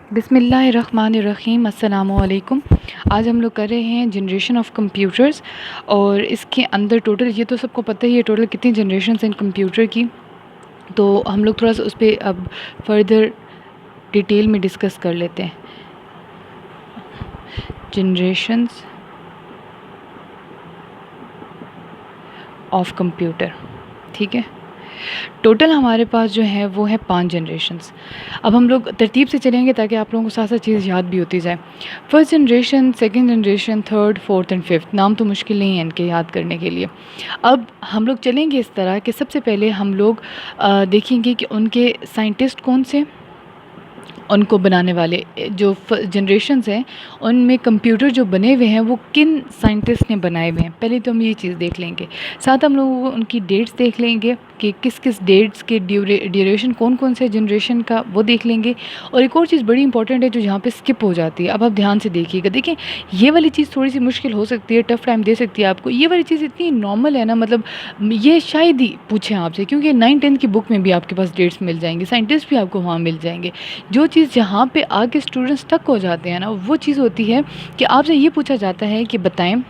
बिस्मिल्लाहिर्रहमानिर्रहीम अस्सलामुअलैकुम। आज हम लोग कर रहे हैं जनरेशन ऑफ कंप्यूटर्स और इसके अंदर टोटल ये तो सबको पता ही है टोटल कितनी जनरेशन्स हैं कंप्यूटर की। तो हम लोग थोड़ा सा उस पर अब फर्दर डिटेल में डिस्कस कर लेते हैं। जनरेशन्स ऑफ कंप्यूटर, ठीक है। टोटल हमारे पास जो है वो है 5 जनरेशन्स। अब हम लोग तरतीब से चलेंगे ताकि आप लोगों को साथ साथ चीज़ याद भी होती जाए। First generation, second generation, third, fourth and fifth. नाम तो मुश्किल नहीं है इनके याद करने के लिए। अब हम लोग चलेंगे इस तरह कि सबसे पहले हम लोग देखेंगे कि उनके साइंटिस्ट कौन से, उनको बनाने वाले जो जनरेशन्स हैं उनमें कंप्यूटर जो बने हुए हैं वो किन साइंटिस्ट ने बनाए हुए हैं। पहले तो हम ये चीज़ देख लेंगे, साथ हम लोगों को उनकी डेट्स देख लेंगे कि किस किस डेट्स के ड्यूरेशन कौन कौन से जनरेशन का वो देख लेंगे। और एक और चीज़ बड़ी इंपॉर्टेंट है जो यहाँ पे स्किप हो जाती है। अब आप ध्यान से देखिएगा, देखिए ये वाली चीज़ थोड़ी सी मुश्किल हो सकती है, टफ़ टाइम दे सकती है आपको। ये वाली चीज़ इतनी नॉर्मल है ना, मतलब ये शायद ही पूछें आपसे, क्योंकि 9-10 की बुक में भी आपके पास डेट्स मिल जाएंगे, साइंटिस्ट भी आपको वहाँ मिल जाएंगे। जो चीज़ जहाँ पे आके स्टूडेंट्स तक हो जाते हैं ना, वो चीज़ होती है कि आपसे ये पूछा जाता है कि बताएं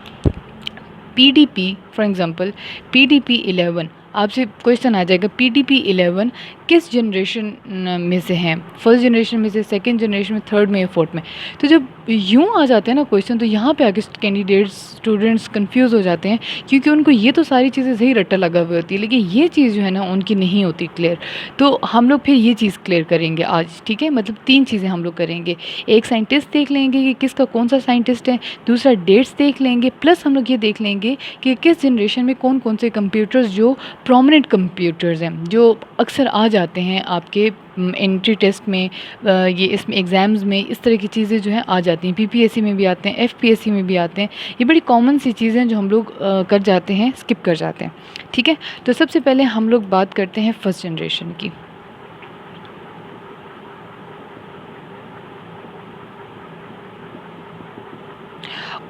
PDP, फॉर एग्ज़ाम्पल PDP 11, आपसे क्वेश्चन आ जाएगा PDP 11 किस जनरेशन में से हैं, फर्स्ट जनरेशन में से, सेकंड जनरेशन में, थर्ड में या फोर्थ में। तो जब यूँ आ जाते हैं ना क्वेश्चन, तो यहाँ पे आके कैंडिडेट्स स्टूडेंट्स कंफ्यूज हो जाते हैं, क्योंकि उनको ये तो सारी चीज़ें सही रट्टा लगा हुई होती है, लेकिन ये चीज़ जो है ना उनकी नहीं होती क्लियर। तो हम लोग फिर ये चीज़ क्लियर करेंगे आज, ठीक है। मतलब 3 चीज़ें हम लोग करेंगे। एक साइंटिस्ट देख लेंगे कि किसका कौन सा साइंटिस्ट है, दूसरा डेट्स देख लेंगे, प्लस हम लोग ये देख लेंगे कि किस जनरेशन में कौन कौन से कंप्यूटर्स जो प्रोमिनेंट कंप्यूटर्स हैं, जो अक्सर आ जाते हैं आपके एंट्री टेस्ट में, ये इसमें एग्ज़ाम्स में इस तरह की चीज़ें जो हैं आ जाती हैं। PPSC में भी आते हैं, FPSC में भी आते हैं। ये बड़ी कॉमन सी चीज़ें हैं जो हम लोग कर जाते हैं, स्किप कर जाते हैं, ठीक है। तो सबसे पहले हम लोग बात करते हैं फर्स्ट जनरेशन की।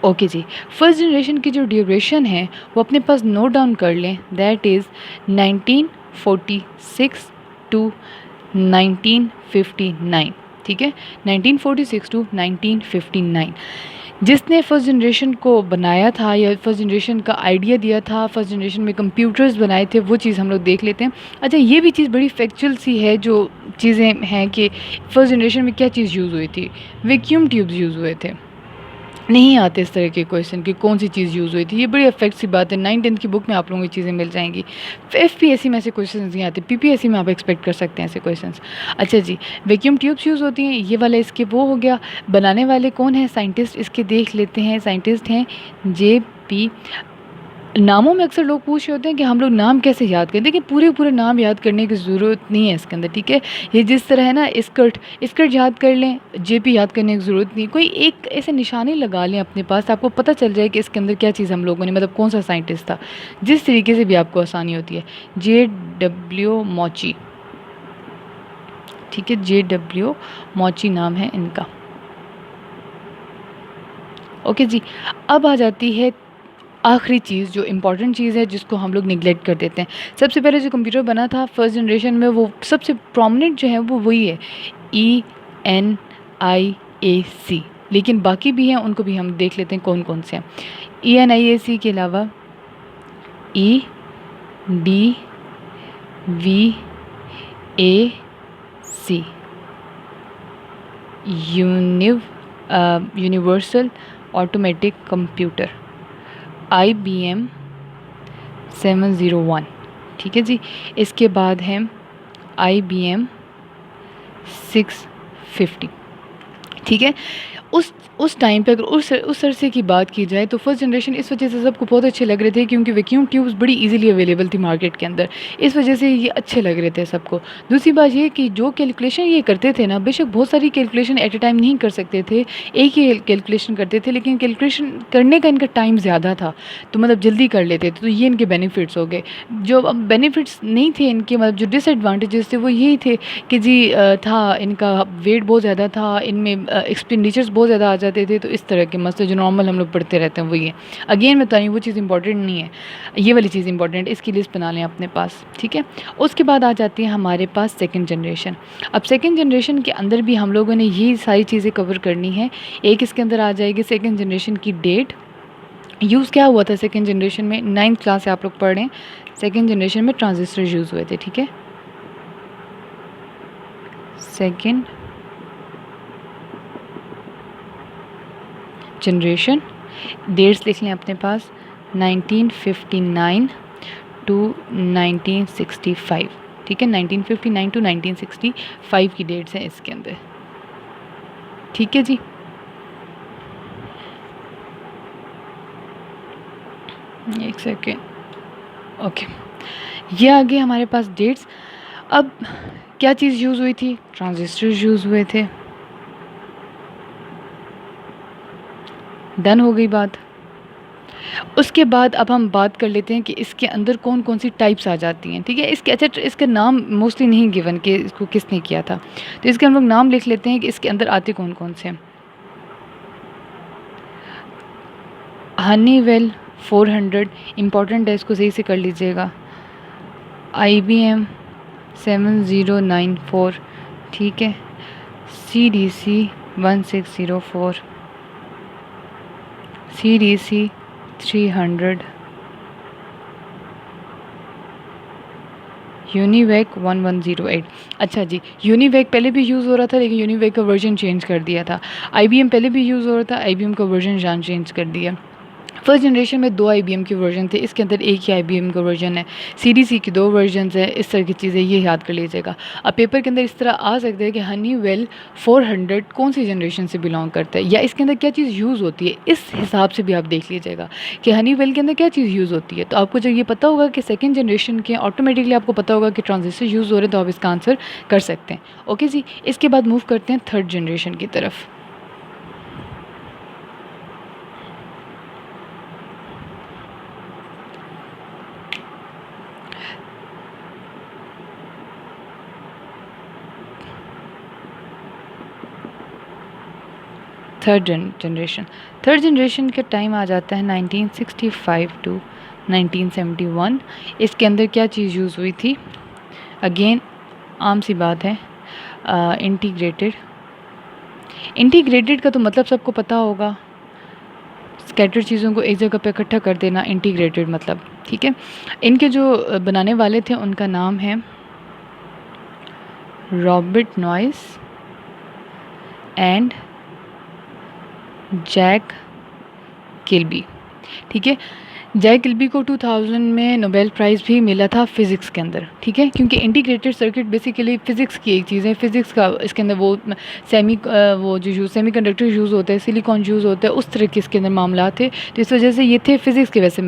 ओके जी, फर्स्ट जनरेशन की जो ड्यूरेशन है वो अपने पास नोट डाउन कर लें, दैट इज़ 1946 टू 1959, ठीक है। 1946 टू 1959। जिसने फर्स्ट जनरेशन को बनाया था या फर्स्ट जनरेशन का आइडिया दिया था, फर्स्ट जनरेशन में कंप्यूटर्स बनाए थे, वो चीज़ हम लोग देख लेते हैं। अच्छा, ये भी चीज़ बड़ी फैक्चुअल सी है, जो चीज़ें हैं कि फर्स्ट जनरेशन में क्या चीज़ यूज़ हुई थी। वैक्यूम ट्यूब्स यूज़ हुए थे। नहीं आते इस तरह के क्वेश्चन कि कौन सी चीज़ यूज़ हुई थी, ये बड़ी अफेक्ट सी बात है। 9-10 की बुक में आप लोगों को चीज़ें मिल जाएंगी। FPSC में ऐसे क्वेश्चन नहीं आते, PPSC में आप एक्सपेक्ट कर सकते हैं ऐसे क्वेश्चन। अच्छा जी, वैक्यूम ट्यूब्स यूज़ होती हैं, ये वाला इसके वो हो गया। बनाने वाले कौन है, साइंटिस्ट, इसके देख लेते हैं। साइंटिस्ट हैं JP। नामों में अक्सर लोग पूछ रहे होते हैं कि हम लोग नाम कैसे याद करें। देखिए पूरे नाम याद करने की ज़रूरत नहीं है इसके अंदर, ठीक है। ये जिस तरह है ना, स्कर्ट याद कर लें, JP याद करने की ज़रूरत नहीं। कोई एक ऐसे निशानी लगा लें अपने पास, आपको पता चल जाए कि इसके अंदर क्या चीज़ हम लोगों ने, मतलब कौन सा साइंटिस्ट था। जिस तरीके से भी आपको आसानी होती है। JW मॉची, ठीक है, JW मॉची नाम है इनका। ओके जी, अब आ जाती है आखिरी चीज़, जो इम्पॉर्टेंट चीज़ है जिसको हम लोग निगलेक्ट कर देते हैं। सबसे पहले जो कंप्यूटर बना था फर्स्ट जनरेशन में, वो सबसे प्रोमिनेंट जो है वो वही है, ENIAC। लेकिन बाकी भी हैं, उनको भी हम देख लेते हैं कौन कौन से हैं। ENIAC के अलावा EDVAC, universal automatic computer, IBM 701, ठीक है जी। इसके बाद है IBM 650, ठीक है। उस टाइम पे अगर उस अरसे की बात की जाए तो फर्स्ट जनरेशन इस वजह से सबको बहुत अच्छे लग रहे थे क्योंकि वैक्यूम ट्यूब्स बड़ी इजीली अवेलेबल थी मार्केट के अंदर, इस वजह से ये अच्छे लग रहे थे सबको। दूसरी बात ये कि जो कैलकुलेशन ये करते थे ना, बेशक बहुत सारी कैलकुलेशन एट ए टाइम नहीं कर सकते थे, एक ही कैलकुलेशन करते थे, लेकिन कैलकुलेशन करने का इनका टाइम ज़्यादा था, तो मतलब जल्दी कर लेते थे, तो ये इनके बेनिफिट्स हो गए। जो अब बेनिफिट्स नहीं थे इनके, मतलब जो डिसएडवांटेजेस थे वो यही थे कि जी था इनका वेट बहुत ज़्यादा था, इनमें एक्सपेंडिचर्स बहुत ज़्यादा आ जाते थे, तो इस तरह के मसले जो नॉर्मल हम लोग पढ़ते रहते हैं वही है। अगेन मैं बता रही हूँ वो चीज़ इंपॉर्टेंट नहीं है, ये वाली चीज़ इंपॉर्टेंट है, इसकी लिस्ट बना लें अपने पास, ठीक है। उसके बाद आ जाती है हमारे पास सेकेंड जनरेशन। अब सेकेंड जनरेशन के अंदर भी हम लोगों ने ये सारी चीज़ें कवर करनी है। एक इसके अंदर आ जाएगी सेकेंड जनरेशन की डेट, यूज़ क्या हुआ था सेकेंड जनरेशन में, 9th क्लास से आप लोग पढ़ रहे हैं, सेकेंड जनरेशन में ट्रांजिस्टर यूज़ हुए थे, ठीक है। सेकेंड जनरेशन, डेट्स लिख लें अपने पास, 1959 टू 1965, ठीक है। 1959 टू 1965 की डेट्स हैं इसके अंदर, ठीक है जी। एक सेकेंड, ओके, ये आ गए हमारे पास डेट्स। अब क्या चीज़ यूज़ हुई थी, ट्रांजिस्टर यूज़ हुए थे, डन हो गई बात। उसके बाद अब हम बात कर लेते हैं कि इसके अंदर कौन कौन सी टाइप्स आ जाती हैं, ठीक है। इसके अच्छा इसका नाम मोस्टली नहीं गिवन कि इसको किसने किया था, तो इसके हम लोग नाम लिख लेते हैं कि इसके अंदर आते कौन कौन से हैं। हनीवेल 400 इम्पॉर्टेंट है, इसको सही से कर लीजिएगा। IBM 7094, ठीक है। CDC 1604, CDC 300, UNIVAC 1108। अच्छा जी, यूनिवेक पहले भी यूज़ हो रहा था लेकिन यूनिवेक का वर्जन चेंज कर दिया था। IBM पहले भी यूज़ हो रहा था, IBM का वर्जन जान चेंज कर दिया। फर्स्ट जनरेशन में 2 IBM के वर्जन थे, इसके अंदर एक ही IBM का वर्जन है। CDC की 2 वर्जन है, इस तरह की चीज़ें ये याद कर लीजिएगा। अब पेपर के अंदर इस तरह आ सकता है कि हनीवेल 400 कौन सी जनरेशन से बिलोंग करता है, या इसके अंदर क्या चीज़ यूज़ होती है, इस हिसाब से भी आप देख लीजिएगा कि हनीवेल के अंदर क्या चीज़ यूज़ होती है। तो आपको जब ये पता होगा कि सेकेंड जनरेशन के, ऑटोमेटिकली आपको पता होगा कि ट्रांजिस्टर यूज़ हो रहे हैं, तो आप इसका आंसर कर सकते हैं। ओके जी, इसके बाद मूव करते हैं थर्ड जनरेशन की तरफ। थर्ड जनरेशन का टाइम आ जाता है 1965 टू 1971। इसके अंदर क्या चीज़ यूज़ हुई थी, अगेन आम सी बात है, इंटीग्रेटेड का तो मतलब सबको पता होगा, स्कैटर्ड चीज़ों को एक जगह पे इकट्ठा कर देना, इंटीग्रेटेड मतलब, ठीक है। इनके जो बनाने वाले थे उनका नाम है Robert Noyce and Jack Kilby, ठीक है। जैक किल्बी को 2000 में नोबेल प्राइज़ भी मिला था फ़िज़िक्स के अंदर, ठीक है, क्योंकि इंटीग्रेटेड सर्किट बेसिकली फ़िज़िक्स की एक चीज़ है। फ़िज़िक्स का इसके अंदर वो सेमीकंडक्टर यूज़ होता है, सिलिकॉन यूज़ होता है, उस तरह के इसके अंदर मामला थे। तो इस वजह से ये थे फ़िज़िक्स के वैसे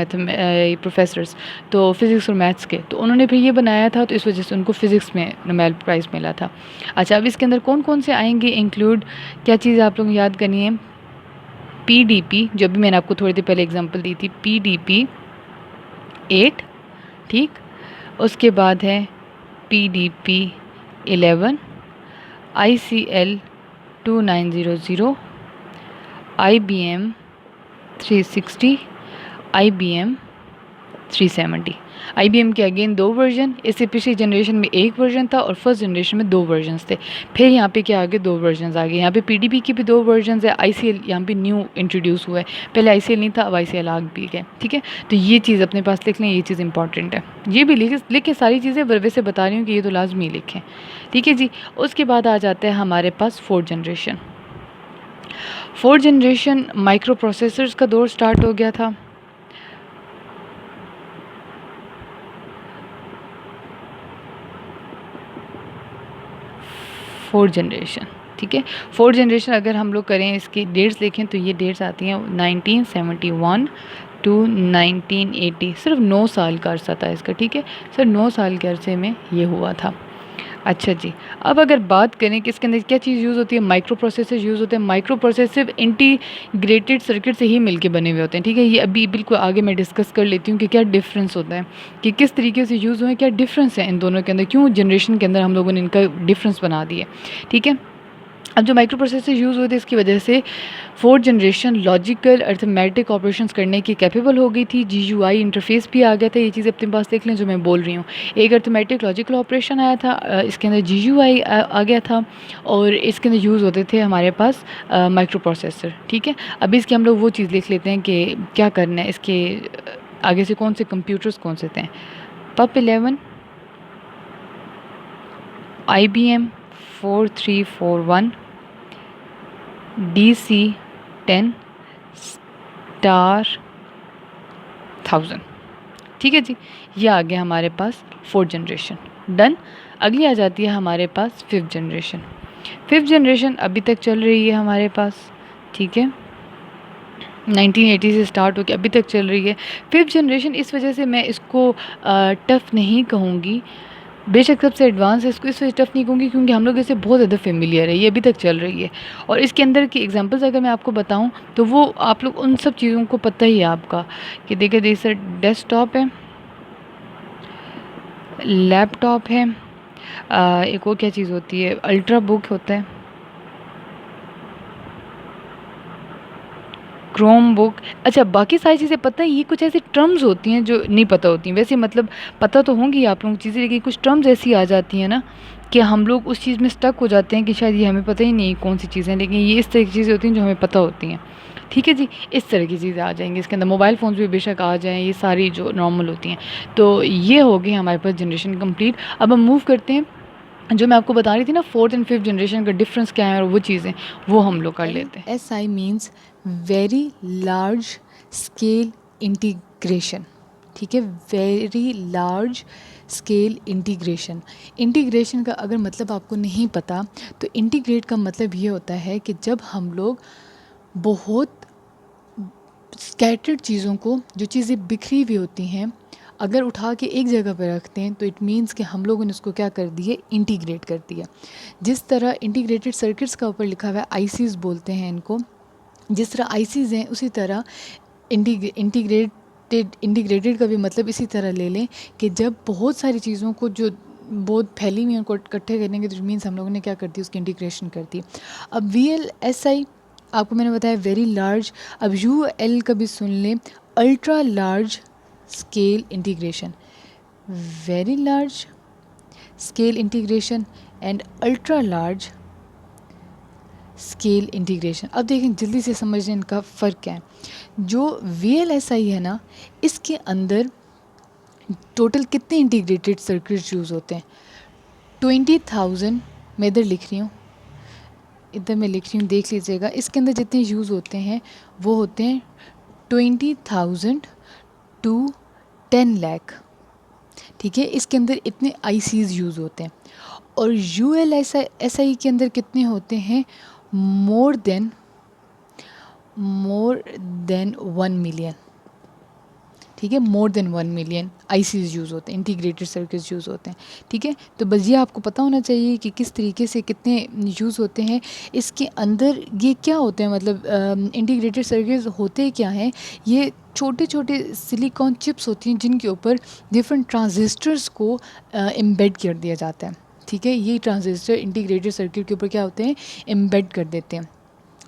प्रोफेसर्स, तो फ़िज़िक्स और मैथ्स के, तो उन्होंने फिर ये बनाया था, तो इस वजह से उनको फ़िज़िक्स में नोबेल प्राइज़ मिला था। अच्छा, अब इसके अंदर कौन कौन से आएंगे इंक्लूड, क्या चीज़ आप लोग याद करनी है, PDP, जो भी मैंने आपको थोड़ी देर पहले एग्जांपल दी थी, PDP 8, ठीक। उसके बाद है PDP 11, ICL 2900, IBM 360, IBM 370। IBM के अगेन 2 वर्जन, इससे पिछली जनरेशन में 1 वर्जन था और फर्स्ट जनरेशन में 2 वर्जन्स थे। फिर यहाँ पे क्या आ गए, 2 वर्जन्स आ गए। यहाँ पे PDP की भी 2 वर्जन्स है, ICL यहाँ पे न्यू इंट्रोड्यूस हुआ है, पहले ICL नहीं था, अब ICL आ भी गए, ठीक है। तो ये चीज़ अपने पास लिख लें, ये चीज़ इंपॉर्टेंट है, ये भी लिखें सारी चीज़ें, वैसे बता रही हूँ कि ये तो लाजमी लिखें, ठीक है जी। उसके बाद आ जाता है हमारे पास फोर्थ जनरेशन। माइक्रो प्रोसेसर्स का दौर स्टार्ट हो गया था। फोर्थ जनरेशन, ठीक है। फोर्थ जनरेशन अगर हम लोग करें, इसकी डेट्स देखें तो ये डेट्स आती हैं 1971 टू 1980, सिर्फ 9 साल का अरसा था इसका, ठीक है, सिर्फ 9 साल के अरसे में ये हुआ था। अच्छा जी, अब अगर बात करें कि इसके अंदर क्या चीज़ यूज़ होती है, माइक्रो प्रोसेसर यूज़ होते हैं। माइक्रो प्रोसेसर इंटीग्रेटेड सर्किट से ही मिलके बने हुए होते हैं, ठीक है। ये अभी बिल्कुल आगे मैं डिस्कस कर लेती हूँ कि क्या डिफरेंस होता है, कि किस तरीके से यूज़ हुए, क्या डिफरेंस है इन दोनों के अंदर, क्यों जनरेशन के अंदर हम लोगों ने इनका डिफरेंस बना दिया, ठीक है। अब जो माइक्रो प्रोसेसर यूज़ होते इसकी वजह से fourth generation logical arithmetic operations करने की कैपेबल हो गई थी। GUI इंटरफेस भी आ गया था। ये चीज़ अपने पास देख लें जो मैं बोल रही हूँ। एक अर्थमेटिक लॉजिकल ऑपरेशन आया था, इसके अंदर GUI आ गया था और इसके अंदर यूज़ होते थे हमारे पास माइक्रो प्रोसेसर। ठीक है, अभी इसके हम लोग वो चीज़ लिख लेते हैं कि क्या करना है। इसके आगे से कौन से कंप्यूटर्स कौन से थे? PUP 11, IBM 4341, DC10 star 1000। ठीक है जी, ये आ गया हमारे पास फोर्थ जनरेशन। डन। अगली आ जाती है हमारे पास फिफ्थ जनरेशन। फिफ्थ जनरेशन अभी तक चल रही है हमारे पास। ठीक है, 1980 से स्टार्ट होकर अभी तक चल रही है फिफ्थ जनरेशन। इस वजह से मैं इसको टफ़ नहीं कहूँगी, बेशक सबसे एडवांस है, इसको इस वजह टफ़ नहीं कहूँगी क्योंकि हम लोग इससे बहुत ज़्यादा फेमिलियर है, ये अभी तक चल रही है। और इसके अंदर की एग्जांपल्स अगर मैं आपको बताऊँ तो वो आप लोग उन सब चीज़ों को पता ही है आपका कि देखिए जैसे डेस्कटॉप है, लैपटॉप है, एक और क्या चीज़ होती है, अल्ट्रा बुक होता है, क्रोम बुक। अच्छा, बाकी सारी चीज़ें पता है। ये कुछ ऐसी टर्म्स होती हैं जो नहीं पता होती हैं, वैसे मतलब पता तो होंगी आप लोगों को चीज़ें, लेकिन कुछ टर्म्स ऐसी आ जाती हैं ना कि हम लोग उस चीज़ में स्टक हो जाते हैं कि शायद ये हमें पता ही नहीं कौन सी चीज़ें, लेकिन ये इस तरह की चीज़ें होती हैं जो हमें पता होती हैं। ठीक है जी, इस तरह की चीज़ें आ जाएंगी इसके अंदर। मोबाइल फ़ोन्स भी बेशक आ जाएँ, ये सारी जो नॉर्मल होती हैं। तो ये हो गई हमारे पास जनरेशन कंप्लीट। अब हम मूव करते हैं, जो मैं आपको बता रही थी ना फोर्थ एंड फिफ्थ जनरेशन का डिफरेंस क्या है और वो चीज़ें वो हम लोग कर लेते हैं। SI means very large scale integration. ठीक है, very large scale integration. Integration का अगर मतलब आपको नहीं पता तो इंटीग्रेट का मतलब ये होता है कि जब हम लोग बहुत स्कैटर्ड चीज़ों को, जो चीज़ें बिखरी हुई होती हैं, अगर उठा के एक जगह पर रखते हैं तो इट मीन्स कि हम लोगों ने उसको क्या कर दिए, इंटीग्रेट कर दिया। जिस तरह इंटीग्रेटेड सर्किट्स का ऊपर लिखा हुआ है, ICs बोलते हैं इनको, जिस तरह ICs हैं उसी तरह इंटीग्रेटेड का भी मतलब इसी तरह ले लें कि जब बहुत सारी चीज़ों को जो बहुत फैली हुई उनको इकट्ठे करेंगे तो इट मीन्स हम लोगों ने क्या कर दी, उसकी इंटीग्रेशन कर दी। अब VLSI आपको मैंने बताया वेरी लार्ज। अब UL का भी सुन लें, ultra large scale integration. Very large scale integration and ultra large scale integration. अब देखें जल्दी से समझें इनका फ़र्क क्या है। जो VLSI है ना, इसके अंदर टोटल कितने इंटीग्रेटेड सर्किट्स यूज़ होते हैं? 20,000। मैं इधर लिख रही हूँ, इधर मैं लिख रही हूँ, देख लीजिएगा। इसके अंदर जितने यूज़ होते हैं वो होते हैं 20,000 to 10 लाख। ठीक है, इसके अंदर इतने ICs यूज़ होते हैं। और ULSI के अंदर कितने होते हैं? More than 1 million. ठीक है, more than 1 million ICs use होते हैं, इंटीग्रेटेड सर्किट्स यूज़ होते हैं। ठीक है, तो बस ये आपको पता होना चाहिए कि किस तरीके से कितने यूज़ होते हैं। इसके अंदर ये क्या होते हैं, मतलब इंटीग्रेटेड सर्किट्स होते क्या हैं? ये छोटे छोटे सिलिकॉन चिप्स होती हैं जिनके ऊपर डिफरेंट ट्रांजिस्टर्स को एम्बेड कर दिया जाता है। ठीक है, ये ट्रांजिस्टर इंटीग्रेटेड सर्किट के ऊपर क्या होते हैं, एम्बेड कर देते हैं।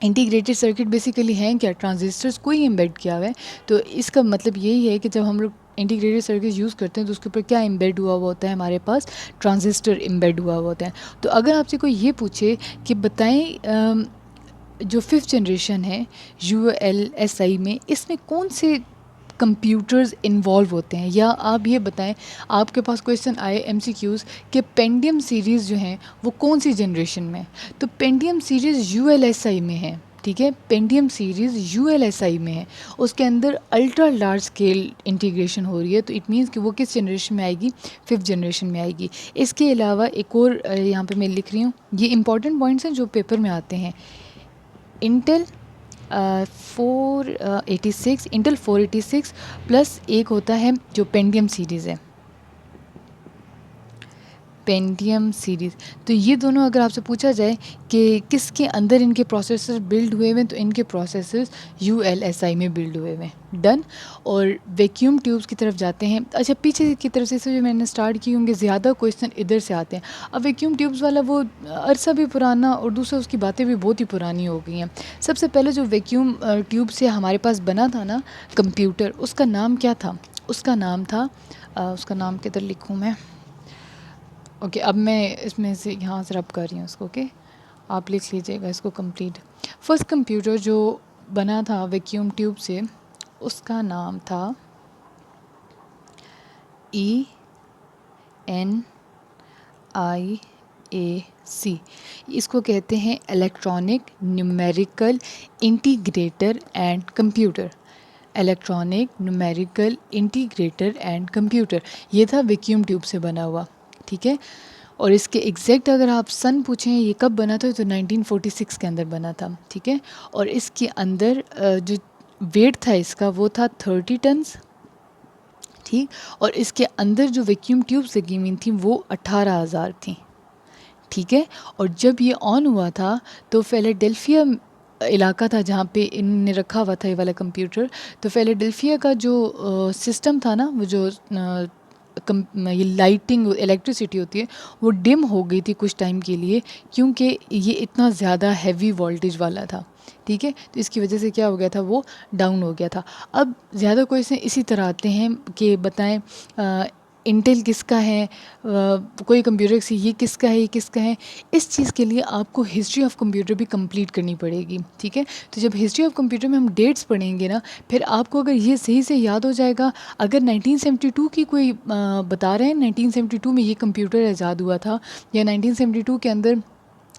इंटीग्रेटेड सर्किट बेसिकली हैं क्या, ट्रांजिस्टर्स को ही एम्बेड किया हुआ है। तो इसका मतलब यही है कि जब हम लोग इंटीग्रेटेड सर्किट यूज़ करते हैं तो उसके ऊपर क्या एम्बेड हुआ हुआ होता है, हमारे पास ट्रांजिस्टर एम्बेड हुआ हुआ होता है। तो अगर आपसे कोई ये पूछे कि बताएं जो फिफ्थ जनरेशन है ULSI में, इसमें कौन से कंप्यूटर्स इन्वॉल्व होते हैं, या आप ये बताएं आपके पास क्वेश्चन आए MCQs कि पेंटियम सीरीज़ जो हैं वो कौन सी जनरेशन में, तो पेंटियम सीरीज़ ULSI में है। ठीक है, पेंटियम सीरीज़ ULSI में है, उसके अंदर अल्ट्रा लार्ज स्केल इंटीग्रेशन हो रही है। तो इट मीन्स कि वो किस जनरेशन में आएगी, फिफ्थ जनरेशन में आएगी। इसके अलावा एक और यहाँ पे मैं लिख रही हूँ, ये इंपॉर्टेंट पॉइंट्स हैं जो पेपर में आते हैं। इंटेल 486, इंटेल 486 प्लस एक होता है जो पेंटियम सीरीज़ है, पेंटियम सीरीज़। तो ये दोनों अगर आपसे पूछा जाए कि किसके अंदर इनके प्रोसेसर बिल्ड हुए हुए हैं, तो इनके प्रोसेसर्स ULSI में बिल्ड हुए हुए हैं। डन। और वैक्यूम ट्यूब्स की तरफ जाते हैं। अच्छा, पीछे की तरफ से जो मैंने स्टार्ट की होंगे, ज़्यादा क्वेश्चन इधर से आते हैं। अब वैक्यूम ट्यूब्स वाला वो अरसा भी पुराना, और दूसरा उसकी बातें भी बहुत ही पुरानी हो गई हैं। सबसे पहले जो वैक्यूम ट्यूब से हमारे पास बना था ना कंप्यूटर, उसका नाम क्या था? उसका नाम था उसका नाम किधर लिखूँ मैं? ओके, अब मैं इसमें से यहाँ से रब कर रही हूँ उसको। ओके, आप लिख लीजिएगा इसको कंप्लीट। फर्स्ट कंप्यूटर जो बना था वैक्यूम ट्यूब से, उसका नाम था ENIAC। इसको कहते हैं electronic numerical integrator and computer. Electronic numerical integrator and computer, ये था वैक्यूम ट्यूब से बना हुआ। ठीक है। और इसके एग्जैक्ट अगर आप सन पूछें ये कब बना था, तो 1946 के अंदर बना था। ठीक है। और इसके अंदर जो वेट था इसका, वो था 30 टन्स। ठीक। और इसके अंदर जो वैक्यूम ट्यूब्स लगी हुई थी वो 18,000 थी। ठीक है। और जब ये ऑन हुआ था तो फिलाडेल्फिया इलाका था जहाँ पे इन्होंने रखा हुआ था ये वाला कंप्यूटर। तो फिलाडेल्फिया का जो सिस्टम था ना, वो जो ये लाइटिंग इलेक्ट्रिसिटी होती है, वो डिम हो गई थी कुछ टाइम के लिए, क्योंकि ये इतना ज़्यादा हैवी वोल्टेज वाला था। ठीक है। तो इसकी वजह से क्या हो गया था, वो डाउन हो गया था। अब ज़्यादा क्वेश्चन इसी तरह आते हैं कि बताएं इंटेल किसका है, कोई कंप्यूटर से ये किसका है, ये किसका है। इस चीज़ के लिए आपको हिस्ट्री ऑफ कंप्यूटर भी कंप्लीट करनी पड़ेगी। ठीक है। तो जब हिस्ट्री ऑफ कंप्यूटर में हम डेट्स पढ़ेंगे ना, फिर आपको अगर ये सही से याद हो जाएगा, अगर 1972 की कोई बता रहे हैं 1972 में ये कंप्यूटर ईजाद हुआ था, या 1972 के अंदर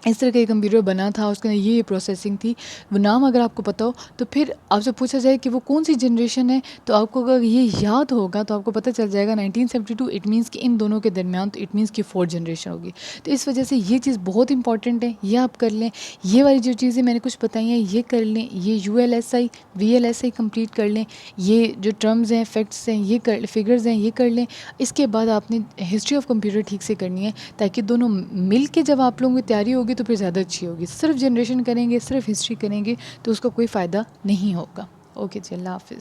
इस तरह का एक कंप्यूटर बना था, उसके अंदर ये प्रोसेसिंग थी, वो नाम अगर आपको पता हो, तो फिर आपसे पूछा जाए कि वो कौन सी जनरेशन है, तो आपको अगर ये याद होगा तो आपको पता चल जाएगा 1972 इट मीन्स कि इन दोनों के दरमियान, तो इट मीन्स कि 4th जनरेशन होगी। तो इस वजह से ये चीज़ बहुत इंपॉर्टेंट है, ये आप कर लें। ये वाली जो चीज़ें मैंने कुछ बताई हैं ये कर लें, ये ULSI VLSI कंप्लीट कर लें, ये जो टर्म्स हैं, फैक्ट्स हैं, ये कर, फिगर्स हैं, ये कर लें। इसके बाद आपने हिस्ट्री ऑफ कंप्यूटर ठीक से करनी है, ताकि दोनों मिल के जब आप लोगों की तैयारी होगी तो फिर ज़्यादा अच्छी होगी। सिर्फ जनरेशन करेंगे, सिर्फ हिस्ट्री करेंगे, तो उसका कोई फ़ायदा नहीं होगा। ओके जी, अल्लाह हाफ़िज़।